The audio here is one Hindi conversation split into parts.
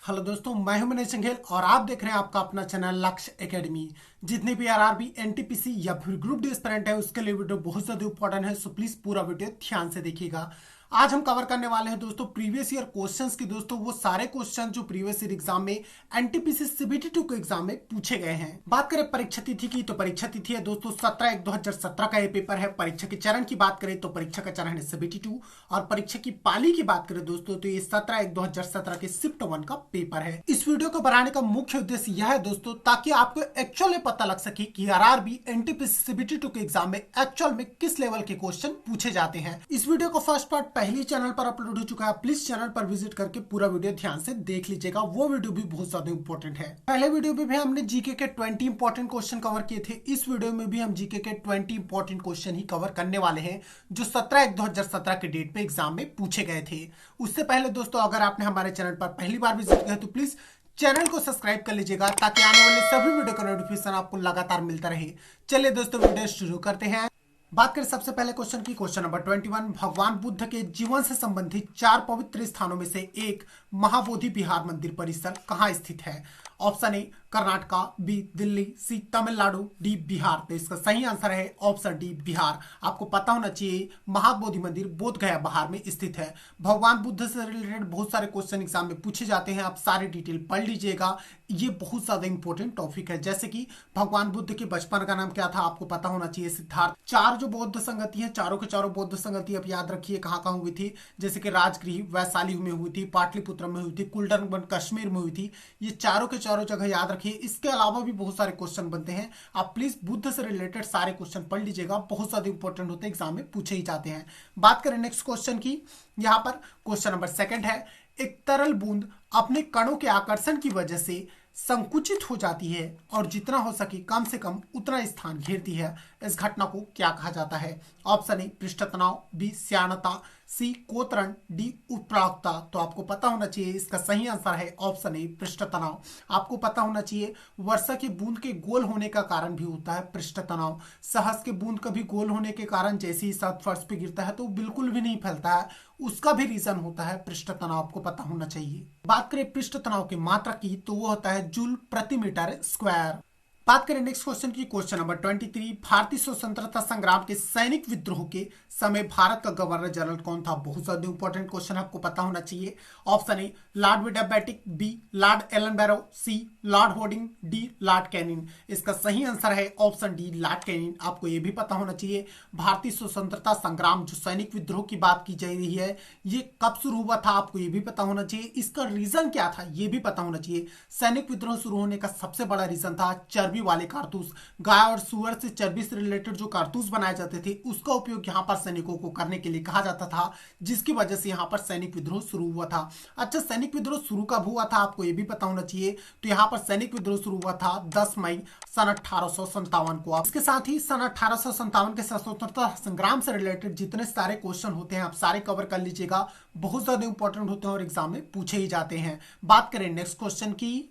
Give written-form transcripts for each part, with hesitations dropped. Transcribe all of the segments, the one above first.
हेलो दोस्तों, मैं हूं मनीष सिंघेल और आप देख रहे हैं आपका अपना चैनल लक्ष्य एकेडमी। जितने भी आरआरबी, एनटीपीसी या फिर ग्रुप डी एस्पिरेंट है उसके लिए वीडियो बहुत ज्यादा इंपॉर्टेंट है, सो प्लीज पूरा वीडियो ध्यान से देखिएगा। आज हम कवर करने वाले हैं दोस्तों प्रीवियस ईयर क्वेश्चंस की। दोस्तों वो सारे क्वेश्चन जो प्रीवियस ईयर एग्जाम में एनटीपीसी सीबीटी 2 के एग्जाम में पूछे गए हैं। बात करें परीक्षा तिथि की, तो परीक्षा तिथि है दोस्तों 17/1/2017 का ये पेपर है। परीक्षा के चरण की बात करें तो परीक्षा का चरण है सीबीटी 2 और परीक्षा की पाली की बात करें दोस्तों तो ये 17/1/2017 के शिफ्ट 1 का पेपर है। इस वीडियो को बनाने का मुख्य उद्देश्य यह है दोस्तों ताकि आपको एक्चुअली पता लग सके कि आरआरबी, एनटीपीसी, सीबीटी 2 के एग्जाम में एक्चुअल में किस लेवल के क्वेश्चन पूछे जाते हैं। इस वीडियो को फर्स्ट पार्ट पहली चैनल पर अपलोड हो चुका है, प्लीज चैनल पर विजिट करके पूरा वीडियो ध्यान से देख लीजिएगा। वो वीडियो भी बहुत ज्यादा इंपॉर्टेंट है। पहले वीडियो में भी हमने जीके के 20 इंपॉर्टेंट क्वेश्चन कवर किए थे। इस वीडियो में भी हम जीके के 20 इंपॉर्टेंट क्वेश्चन ही कवर करने वाले हैं जो 17/1/2017 के डेट पे एग्जाम में पूछे गए थे। उससे पहले दोस्तों अगर आपने हमारे चैनल पर पहली बार विजिट किया तो प्लीज चैनल को सब्सक्राइब कर लीजिएगा ताकि आने वाले सभी वीडियो का नोटिफिकेशन आपको लगातार मिलता रहे। चलिए दोस्तों वीडियो शुरू करते हैं। बात करें सबसे पहले क्वेश्चन की, क्वेश्चन नंबर 21। भगवान बुद्ध के जीवन से संबंधित 4 पवित्र स्थानों में से एक महाबोधि विहार मंदिर परिसर कहाँ स्थित है? Option A Karnataka, B Delhi, C Tamil Nadu, D Bihar. तो इसका सही आंसर है ऑप्शन डी बिहार। आपको पता होना चाहिए महाबोधि मंदिर बोध गया बिहार में स्थित है। भगवान बुद्ध से रिलेटेड बहुत सारे क्वेश्चन एग्जाम में पूछे जाते हैं, आप सारी डिटेल पढ़ लीजिएगा। ये बहुत ज्यादा इंपॉर्टेंट टॉपिक है। जैसे कि भगवान बुद्ध के बचपन का नाम क्या था आपको पता होना चाहिए, सिद्धार्थ। 4 जो बौद्ध संगति है, चारों के चारों बौद्ध संगति आप याद रखिए कहाँ कहाँ हुई थी। जैसे कि राजगृह वैशाली में हुई थी, पाटलिपुत्र में हुई थी, कुल्डन कश्मीर में हुई थी। ये चारों के चारों जगह याद रखिए। इसके अलावा भी बहुत सारे क्वेश्चन बनते हैं, आप प्लीज बुद्ध से रिलेटेड सारे क्वेश्चन पढ़ लीजिएगा, बहुत ज्यादा इंपॉर्टेंट होते हैं, एग्जाम में पूछे ही जाते हैं। बात करें नेक्स्ट क्वेश्चन की, यहाँ पर क्वेश्चन नंबर 2 है। एक तरल बूंद अपने कणों के आकर्षण की वजह से संकुचित हो जाती है और जितना हो सके कम से कम उतना स्थान घेरती है। इस घटना को क्या कहा जाता है? ऑप्शन ए पृष्ठ तनाव, बी श्यानता, सी कोतरण, डी उत्प्लावकता। तो आपको पता होना चाहिए इसका सही आंसर है ऑप्शन ए पृष्ठ तनाव। आपको पता होना चाहिए वर्षा की बूंद के गोल होने का कारण भी होता है पृष्ठ तनाव। सहस के बूंद कभी गोल होने के कारण जैसे ही साथ फर्श पे गिरता है तो बिल्कुल भी नहीं फैलता है, उसका भी रीजन होता है पृष्ठ तनाव, आपको पता होना चाहिए। बात करें पृष्ठ तनाव की मात्रा की तो वो होता है जूल प्रति मीटर स्क्वायर। बात करें नेक्स्ट क्वेश्चन की, क्वेश्चन नंबर 23। भारतीय स्वतंत्रता संग्राम के सैनिक विद्रोह के समय भारत का गवर्नर जनरल कौन था? बहुत ज्यादा इंपॉर्टेंट क्वेश्चन आपको पता होना चाहिए। Option A lord Mountbatten, B lord Ellenborough, C lord Hardinge, D lord Canning. इसका सही आंसर है ऑप्शन डी लॉर्ड कैनिंग। आपको यह भी पता होना चाहिए भारतीय स्वतंत्रता संग्राम जो सैनिक विद्रोह की बात की जा रही है ये कब शुरू हुआ था, आपको यह भी पता होना चाहिए। इसका रीजन क्या था यह भी पता होना चाहिए। सैनिक विद्रोह शुरू होने का सबसे बड़ा रीजन था चर्बी वाले कारतूस। गाय और सुअर से चर्बी से रिलेटेड जो कारतूस बनाए जाते थे उसका उपयोग यहाँ पर सैनिकों को करने के लिए कहा जाता था, जिसकी वजह से यहाँ पर सैनिक विद्रोह शुरू हुआ था। अच्छा, सैनिक विद्रोह शुरू कब हुआ था आपको यह भी पता होना चाहिए। तो यहाँ पर सैनिक विद्रोह शुरू हुआ था 10 मई सन 1857 को। इसके साथ ही सन 1857 के स्वतंत्रता संग्राम से रिलेटेड जितने सारे क्वेश्चन होते हैं आप सारे कवर कर लीजिएगा, बहुत ज्यादा इंपॉर्टेंट होते हैं और एग्जाम में पूछे ही जाते हैं। बात करें नेक्स्ट क्वेश्चन की,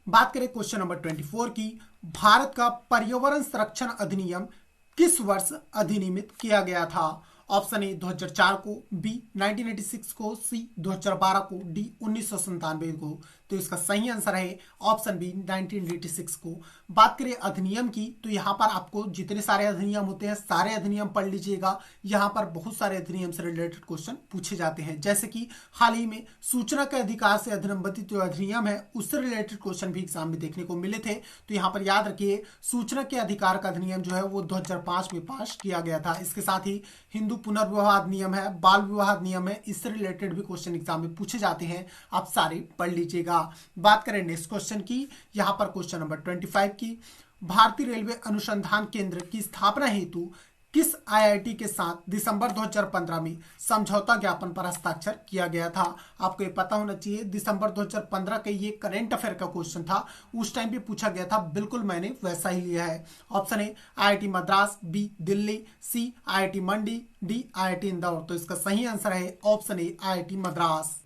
बात करें क्वेश्चन नंबर 24 की। भारत का पर्यावरण संरक्षण अधिनियम किस वर्ष अधिनियमित किया गया था? ऑप्शन ए 2004 को, बी 1986 को, सी 2012 को, डी 1997 को। तो इसका सही आंसर है ऑप्शन बी 1986 को। बात करें अधिनियम की तो यहाँ पर आपको जितने सारे अधिनियम होते हैं सारे अधिनियम पढ़ लीजिएगा। यहाँ पर बहुत सारे अधिनियम से रिलेटेड क्वेश्चन पूछे जाते हैं, जैसे कि हाल ही में सूचना के अधिकार से अधिनियमित जो अधिनियम है उससे रिलेटेड क्वेश्चन भी एग्जाम में देखने को मिले थे। तो यहाँ पर याद रखिए सूचना के अधिकार का अधिनियम जो है वो 2005 में पास किया गया था। इसके साथ ही हिंदू पुनर्विवाह अधिनियम है, बाल विवाह अधिनियम है, इससे रिलेटेड भी क्वेश्चन एग्जाम में पूछे जाते हैं, आप सारे पढ़ लीजिएगा। बात करें नेक्स्ट क्वेश्चन की, यहां पर क्वेश्चन नंबर 25 की। भारतीय रेलवे अनुसंधान केंद्र की स्थापना हेतु किस आईआईटी के साथ दिसंबर 2015 में समझौता ज्ञापन पर हस्ताक्षर किया गया था? आपको ये पता होना चाहिए दिसंबर 2015 का ये करंट अफेयर का क्वेश्चन था, उस टाइम पे पूछा गया था, बिल्कुल मैंने वैसा ही लिया है। Option A IIT Madras, B Delhi, C IIT Mandi, D IIT Indore. तो इसका सही आंसर है ऑप्शन ए आईआईटी मद्रास।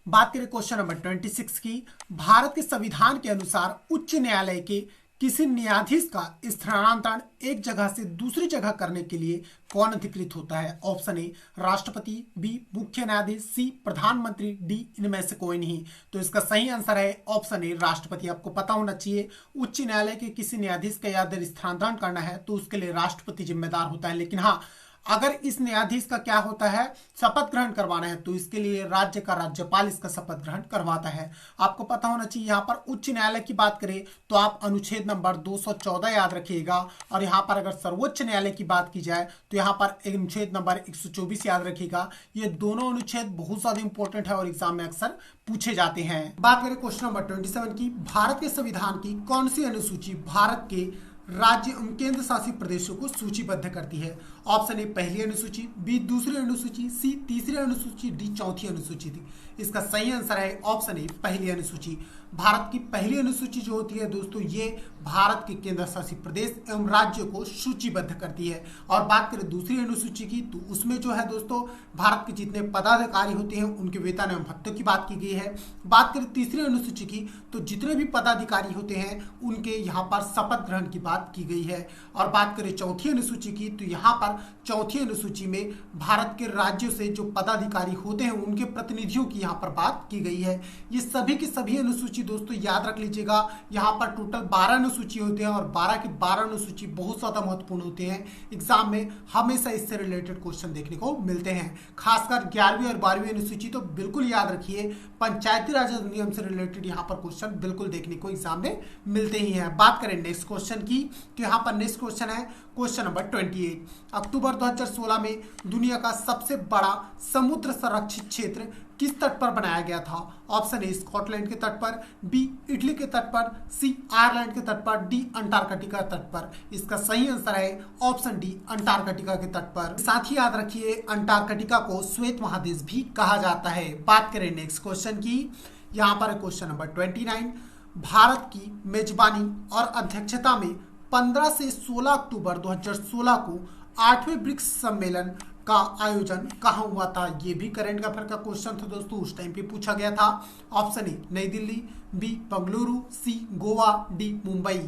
बात करें क्वेश्चन नंबर 26 की। भारत के संविधान के अनुसार उच्च न्यायालय के किसी न्यायाधीश का स्थानांतरण एक जगह से दूसरी जगह करने के लिए कौन अधिकृत होता है? ऑप्शन ए राष्ट्रपति, बी मुख्य न्यायाधीश, सी प्रधानमंत्री, डी इनमें से कोई नहीं। तो इसका सही आंसर है ऑप्शन ए राष्ट्रपति। आपको पता होना चाहिए उच्च न्यायालय के किसी न्यायाधीश का यदि स्थानांतरण करना है तो उसके लिए राष्ट्रपति जिम्मेदार होता है। लेकिन हाँ, अगर इस न्यायाधीश का क्या होता है, शपथ ग्रहण करवाना है, तो इसके लिए राज्य का राज्यपाल इसका शपथ ग्रहण करवाता है। आपको पता होना चाहिए यहाँ पर उच्च न्यायालय की बात करें तो आप अनुच्छेद नंबर 214 याद रखिएगा, और यहाँ पर अगर सर्वोच्च न्यायालय की बात की जाए तो यहाँ पर अनुच्छेद नंबर 124 याद रखिएगा। ये दोनों अनुच्छेद बहुत ज्यादा इंपॉर्टेंट है और एग्जाम में अक्सर पूछे जाते हैं। बात करें क्वेश्चन नंबर 27 की, भारत के संविधान की कौन सी अनुसूची भारत के राज्य एवं केंद्र शासित प्रदेशों को सूचीबद्ध करती है? ऑप्शन ए पहली अनुसूची, बी दूसरी अनुसूची, सी तीसरी अनुसूची, डी चौथी अनुसूची थी। इसका सही आंसर है ऑप्शन ए पहली अनुसूची। भारत की पहली अनुसूची जो होती है दोस्तों, ये भारत के केंद्र शासित प्रदेश एवं राज्यों को सूचीबद्ध करती है। और बात करें दूसरी अनुसूची की तो उसमें जो है दोस्तों भारत के जितने पदाधिकारी होते हैं उनके वेतन एवं भत्तों की बात की गई है। बात करें तीसरी अनुसूची की तो जितने भी पदाधिकारी होते हैं उनके यहाँ पर शपथ ग्रहण की बात की गई है। और बात करें चौथी अनुसूची की तो यहाँ पर चौथी अनुसूची में भारत के राज्यों से जो पदाधिकारी होते हैं उनके प्रतिनिधियों की यहाँ पर बात की गई है। ये सभी की सभी अनुसूची दोस्तों याद रख लीजिएगा। यहाँ पर टोटल 12 अनुसूची होते हैं और 12 की 12 अनुसूची बहुत ज्यादा महत्वपूर्ण होते हैं। एग्जाम में हमेशा इससे रिलेटेड क्वेश्चन देखने को मिलते हैं। खासकर 11वीं और 12वीं अनुसूची तो बिल्कुल याद रखिए, पंचायती राज अधिनियम से रिलेटेड यहाँ पर क्वेश्चन बिल्कुल देखने को एग्जाम में मिलते ही हैं। बात करें नेक्स्ट क्वेश्चन की तो यहाँ पर नेक्स्ट क्वेश्चन है क्वेश्चन नंबर 28। अक्टूबर 2016 में दुनिया का सबसे बड़ा समुद्र संरक्षित क्षेत्र किस तट पर बनाया गया था? ऑप्शन ए स्कॉटलैंड के तट पर, बी इटली के तट पर, सी आयरलैंड के तट पर, डी अंटार्कटिका तट पर। इसका सही आंसर है ऑप्शन डी अंटार्कटिका के तट पर। साथ ही याद रखिए अंटार्कटिका को श्वेत महादेश भी कहा जाता है। बात करें नेक्स्ट क्वेश्चन की, यहाँ पर क्वेश्चन नंबर 29। भारत की मेजबानी और अध्यक्षता में 15 से 16 अक्टूबर 2016 को 8वें ब्रिक्स सम्मेलन का आयोजन कहाँ हुआ था? ये भी करंट अफेयर का क्वेश्चन था दोस्तों, उस टाइम पे पूछा गया था। ऑप्शन ए नई दिल्ली, बी बेंगलुरु, सी गोवा, डी मुंबई।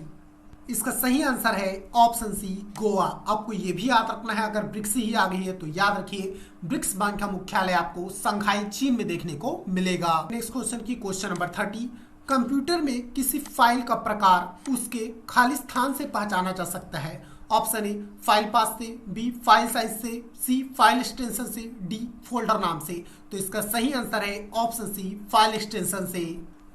इसका सही आंसर है ऑप्शन सी गोवा। आपको ये भी याद रखना है, अगर ब्रिक्स ही आ गई है तो याद रखिए ब्रिक्स बैंक का मुख्यालय आपको संघाई चीन में देखने को मिलेगा। नेक्स्ट क्वेश्चन की क्वेश्चन नंबर 30। कंप्यूटर में किसी फाइल का प्रकार उसके खाली स्थान से पहचाना जा सकता है? ऑप्शन ए फाइल पाथ से, बी फाइल साइज से, सी फाइल एक्सटेंशन से, डी फोल्डर नाम से। तो इसका सही आंसर है ऑप्शन सी फाइल एक्सटेंशन से।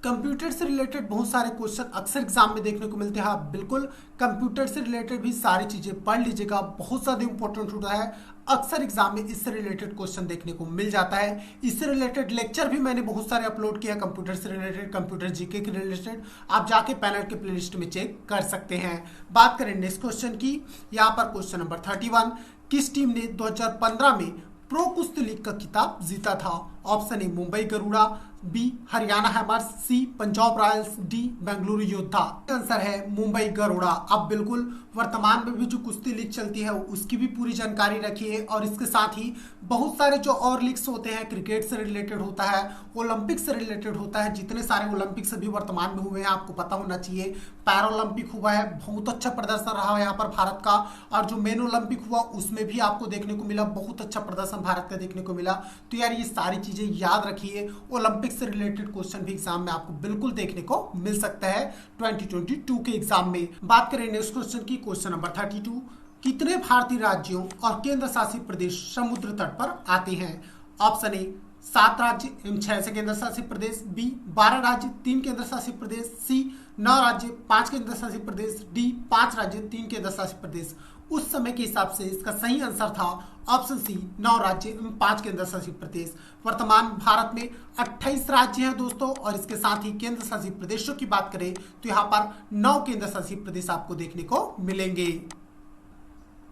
कंप्यूटर से रिलेटेड बहुत सारे क्वेश्चन अक्सर एग्जाम में देखने को मिलते हैं। आप बिल्कुल कंप्यूटर से रिलेटेड भी सारी चीजें पढ़ लीजिएगा, बहुत ज्यादा इंपॉर्टेंट होता है। अक्सर एग्जाम में इससे रिलेटेड क्वेश्चन देखने को मिल जाता है। इससे रिलेटेड लेक्चर भी मैंने बहुत सारे अपलोड किया कंप्यूटर से रिलेटेड, कंप्यूटर जीके के रिलेटेड। आप जाके पैनल के प्लेलिस्ट में चेक कर सकते हैं। बात करें नेक्स्ट क्वेश्चन की, यहाँ पर क्वेश्चन नंबर 31। किस टीम ने 2015 में प्रो कुश्ती लीग का खिताब जीता था? Option A Mumbai Garuda, B Haryana hammers, C Punjab royals, D Bengaluru Yoddha. Answer है मुंबई गरुड़ा। अब बिल्कुल वर्तमान में भी जो कुश्ती लीग चलती है उसकी भी पूरी जानकारी रखिए, और इसके साथ ही बहुत सारे जो और लीग्स होते हैं, क्रिकेट से रिलेटेड होता है, ओलंपिक से रिलेटेड होता है। जितने सारे ओलंपिक्स अभी वर्तमान में हुए हैं आपको पता होना चाहिए। पैरालंपिक हुआ है, बहुत अच्छा प्रदर्शन रहा है यहाँ पर भारत का, और जो मेन ओलंपिक हुआ उसमें भी आपको देखने को मिला, बहुत अच्छा प्रदर्शन भारत का देखने को मिला। तो यार ये सारी चीजें याद रखिए। ओलंपिक से रिलेटेड क्वेश्चन भी एग्जाम में आपको बिल्कुल देखने को मिल सकता है 2022 के एग्जाम में। बात करें नेक्स्ट क्वेश्चन की, क्वेश्चन नंबर 32। कितने भारतीय राज्यों और केंद्र शासित प्रदेश समुद्र तट पर आते हैं? ऑप्शन ए 7 राज्य एवं 6 से केंद्र शासित प्रदेश, बी 12 राज्य 3 केंद्र शासित प्रदेश, सी 9 राज्य 5 केंद्र शासित प्रदेश, डी 5 राज्य 3 केंद्र शासित प्रदेश। उस समय के हिसाब से इसका सही आंसर था ऑप्शन सी 9 राज्य एवं 5 केंद्र शासित प्रदेश। वर्तमान भारत में 28 राज्य हैं दोस्तों, और इसके साथ ही केंद्र शासित प्रदेशों की बात करें तो यहाँ पर 9 केंद्र शासित प्रदेश आपको देखने को मिलेंगे।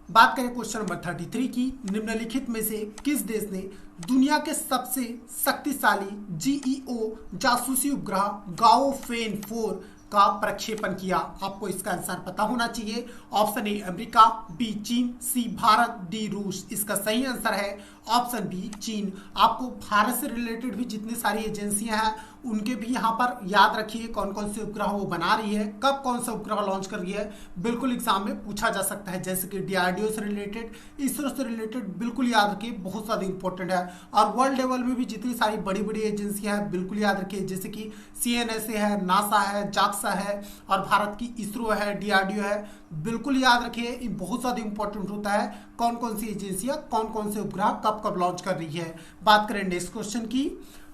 बात करें क्वेश्चन नंबर 33 की, निम्नलिखित में से किस देश ने दुनिया के सबसे शक्तिशाली जीईओ जासूसी उपग्रह गाओफेन 4 का प्रक्षेपण किया? आपको इसका आंसर पता होना चाहिए। ऑप्शन ए अमेरिका, बी चीन, सी भारत, डी रूस। इसका सही आंसर है ऑप्शन बी चीन। आपको भारत से रिलेटेड भी जितनी सारी एजेंसियां हैं उनके भी यहाँ पर याद रखिए कौन कौन से उपग्रह वो बना रही है, कब कौन सा उपग्रह लॉन्च कर रही है, बिल्कुल एग्जाम में पूछा जा सकता है। जैसे कि डीआरडीओ से रिलेटेड, इसरो से रिलेटेड, बिल्कुल याद रखिए, बहुत ज़्यादा इंपॉर्टेंट है। और वर्ल्ड लेवल में भी जितनी सारी बड़ी बड़ी एजेंसियां हैं बिल्कुल याद रखिए, जैसे कि सीएनएसए है, नासा है, जाक्सा है, और भारत की इसरो है, डीआरडीओ है, बिल्कुल याद रखिए। ये बहुत ज़्यादा इंपॉर्टेंट होता है कौन कौन सी एजेंसियां कौन कौन से उपग्रह कब कब लॉन्च कर रही है। बात करें नेक्स्ट क्वेश्चन की,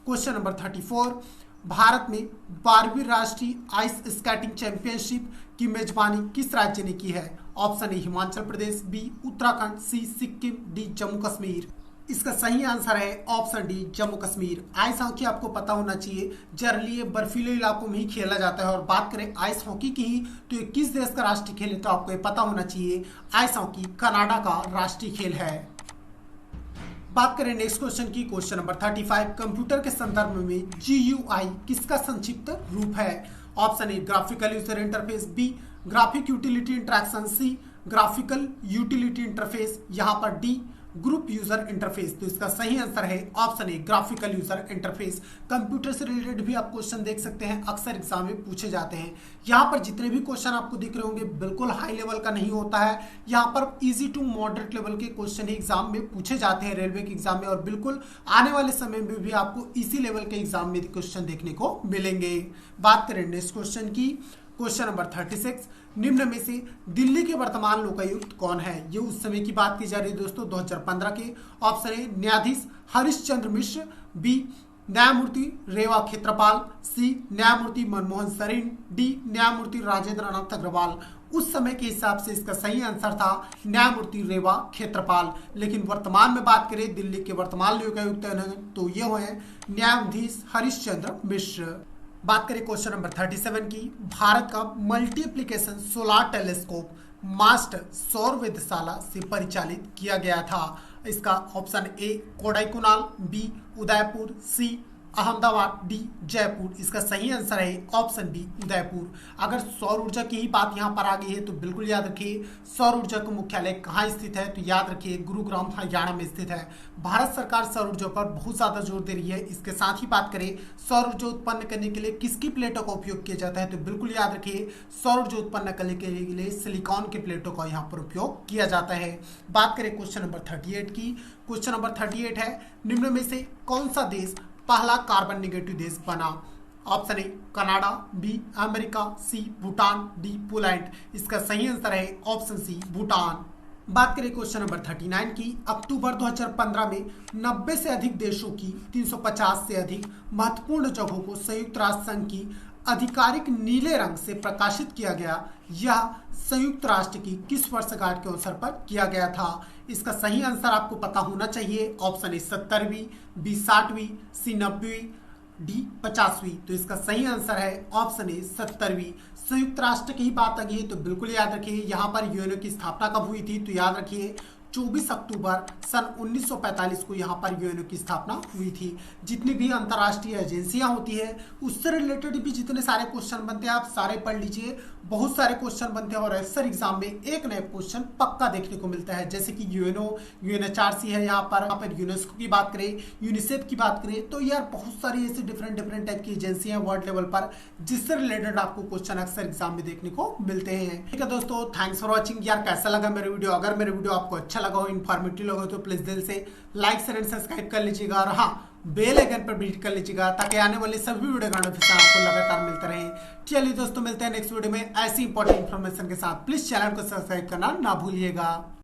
क्वेश्चन नंबर 34, भारत में 12वीं राष्ट्रीय आइस स्केटिंग चैंपियनशिप की मेजबानी किस राज्य ने की है? Option A Himachal Pradesh, B Uttarakhand, C Sikkim, D Jammu Kashmir. इसका सही आंसर है option D Jammu Kashmir. Ice hockey आपको पता होना चाहिए, जनरली ये बर्फीले इलाकों में ही खेला जाता है। और बात करें आइस हॉकी की ही तो ये किस देश का राष्ट्रीय खेल है, तो आपको ये पता होना चाहिए, आइस हॉकी कनाडा का राष्ट्रीय खेल है। बात करें नेक्स्ट क्वेश्चन की, क्वेश्चन नंबर 35, कंप्यूटर के संदर्भ में GUI किसका संक्षिप्त रूप है? Option A graphical user interface, B graphic utility interaction, C graphical utility interface, यहाँ पर डी ग्रुप यूजर इंटरफेस। तो इसका सही आंसर है option A graphical user interface. Computer से रिलेटेड भी आप क्वेश्चन देख सकते हैं, अक्सर एग्जाम में पूछे जाते हैं। यहाँ पर जितने भी क्वेश्चन आपको दिख रहे होंगे बिल्कुल हाई लेवल का नहीं होता है, यहाँ पर इजी टू मॉडरेट लेवल के क्वेश्चन ही एग्जाम में पूछे जाते हैं रेलवे के एग्जाम में, और बिल्कुल आने वाले समय में भी आपको इसी लेवल के एग्जाम में क्वेश्चन देखने को मिलेंगे। बात करें नेक्स्ट क्वेश्चन की, क्वेश्चन नंबर 36, निम्न में से दिल्ली के वर्तमान लोकायुक्त कौन है? ये उस समय की बात की जा रही है दोस्तों 2015 के। ऑप्शन ए न्यायाधीश हरीश चंद्र मिश्र, बी न्यायमूर्ति रेवा खेत्रपाल, सी न्यायमूर्ति मनमोहन सरीन, डी न्यायमूर्ति राजेंद्र नाथ अग्रवाल। उस समय के हिसाब से इसका सही आंसर था न्यायमूर्ति रेवा खेत्रपाल। लेकिन वर्तमान में बात करें दिल्ली के वर्तमान लोकायुक्त तो ये हैं न्यायाधीश हरीश चंद्र मिश्र। बात करें क्वेश्चन नंबर 37 की, भारत का multi application solar telescope MAST सौर वेधशाला से परिचालित किया गया था। इसका option A Kodaikanal, B Udaipur, C Ahmedabad, D Jaipur. इसका सही आंसर है ऑप्शन बी उदयपुर। अगर सौर ऊर्जा की ही बात यहाँ पर आ गई है तो बिल्कुल याद रखिए सौर ऊर्जा का मुख्यालय कहाँ स्थित है, तो याद रखिए गुरुग्राम हरियाणा में स्थित है। भारत सरकार सौर ऊर्जा पर बहुत ज्यादा जोर दे रही है। इसके साथ ही बात करें सौर ऊर्जा उत्पन्न करने के लिए किसकी प्लेटों का उपयोग किया जाता है, तो बिल्कुल याद रखिए सौर ऊर्जा उत्पन्न करने के लिए सिलिकॉन के प्लेटों का यहाँ पर उपयोग किया जाता है। बात करें क्वेश्चन नंबर 38 की, क्वेश्चन नंबर 38 है, निम्न में से कौन सा देश पहला कार्बन नेगेटिव देश बना? Option A Canada, B America, C Bhutan, D Poland. इसका सही आंसर है ऑप्शन सी भूटान। बात करें क्वेश्चन नंबर 39 की, अक्टूबर 2015 में 90 से अधिक देशों की 350 से अधिक महत्वपूर्ण जगहों को संयुक्त राष्ट्र संघ की आधिकारिक नीले रंग से प्रकाशित किया गया। यह संयुक्त राष्ट्र की किस वर्षगांठ के अवसर पर किया गया था? इसका सही आंसर आपको पता होना चाहिए। ऑप्शन ए 70वीं, बी 60वीं, सी 90वीं, डी 50वीं। तो इसका सही आंसर है ऑप्शन ए 70वीं। संयुक्त राष्ट्र की ही बात आ गई है तो बिल्कुल याद रखिए यहाँ पर यूएनओ की स्थापना कब हुई थी, तो याद रखिए 24 अक्टूबर सन 1945 को यहाँ पर यूएनओ की स्थापना हुई थी। जितनी भी अंतर्राष्ट्रीय एजेंसियां होती है उससे रिलेटेड भी जितने सारे क्वेश्चन बनते हैं आप सारे पढ़ लीजिए। बहुत सारे क्वेश्चन बनते हैं और अक्सर एग्जाम में एक नया क्वेश्चन पक्का देखने को मिलता है। जैसे कि यूएनओ, यूएनएचआरसी है, यहाँ पर यूनेस्को की बात करें, यूनिसेफ की बात करें, तो यार बहुत सारी ऐसी डिफरेंट टाइप की एजेंसियां वर्ल्ड लेवल पर जिससे रिलेटेड आपको क्वेश्चन अक्सर एग्जाम में देखने को मिलते हैं। ठीक है दोस्तों, थैंक्स फॉर वॉचिंग। यार कैसा लगा मेरा वीडियो? अगर मेरा वीडियो आपको अच्छा लगा हो, इन्फॉर्मेटिव लगा हो तो प्लीज दिल से लाइक शेयर एंड सब्सक्राइब कर लीजिएगा और हाँ बेल आइकन पर क्लिक कर लीजिएगा ताकि आने वाले सभी वीडियो का नोटिफिकेशन आपको लगातार मिलते रहे। चलिए दोस्तों, मिलते हैं नेक्स्ट वीडियो में ऐसी इंपॉर्टेंट इन्फॉर्मेशन के साथ। प्लीज चैनल को सब्सक्राइब करना ना भूलिएगा।